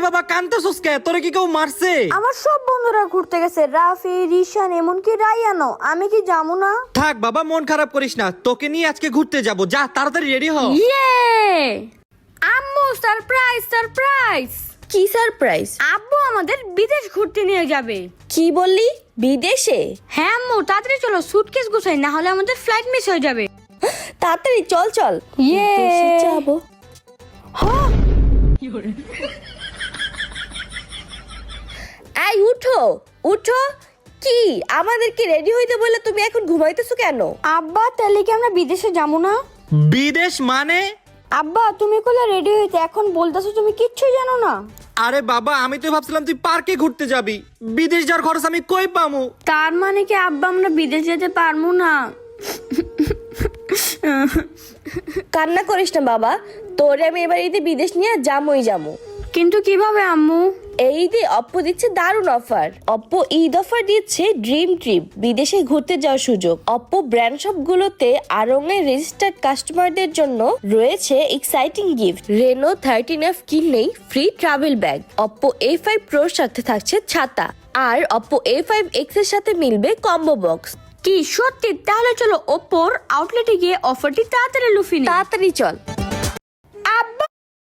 বাবা কান্তাছস কে? তোরে কি কেউ মারছে? আমার সব বন্ধুরা ঘুরতে গেছে, রাফি, রিশান, এমনকি রায়ানো। আমি কি যাবো না? থাক বাবা, মন খারাপ করিস না, তোকে নিয়ে আজকে ঘুরতে যাব। যা তাড়াতাড়ি রেডি হ। ইয়ে আম্মু সারপ্রাইজ সারপ্রাইজ। কি সারপ্রাইজ? আব্বু আমাদের বিদেশ ঘুরতে নিয়ে যাবে। কি বললি? বিদেশে? হ্যাঁ আম্মু, তাড়াতাড়ি চলো, সুটকেস গোছাই, না হলে আমাদের ফ্লাইট মিস হয়ে যাবে। তাড়াতাড়ি চল চল। ইয়ে বিদেশে যাবো। এই উঠো উঠো। কি আমাদেরকে রেডি হইতে বলে তুমি এখন ঘুমাইতেছো কেন? আব্বা, তাহলে কি আমরা বিদেশে যাবো না? বিদেশ মানে? আব্বা, তুমি কইলা রেডি হইতে, এখন বলতাছো তুমি কিচ্ছুই জানো না। আরে বাবা, আমি তো ভাবছিলাম তুই পার্কে ঘুরতে যাবি। বিদেশ যাওয়ার খরচ আমি কই পামু? তার মানে কি আব্বা আমরা বিদেশ যেতে পারবো না? কান্না করিস না বাবা, তোরে আমি এবার ঈদে বিদেশ নিয়ে যামই যামু। কিন্তু কিভাবে আম্মু? এই ঈদে অপ্পো দিচ্ছে দারুণ অফার। অপ্পো ঈদ অফার দিচ্ছে ড্রিম ট্রিপ, বিদেশে ঘুরতে যাওয়ার সুযোগ। অপ্পো ব্র্যান্ড শপ গুলোতে আরঙের রেজিস্টার্ড কাস্টমারদের জন্য রয়েছে এক্সাইটিং গিফট। রেনো 13F কিনলেই free travel bag. Oppo A5 Proর সাথে থাকছে ছাতা, আর অপ্পো A5X এর সাথে মিলবে কম্বো বক্স। কি সত্যি? তাহলে চলো ওপোর আউটলেটে গিয়ে অফারটি তাড়াতাড়ি লুফি নিই। তাড়াতাড়ি চল।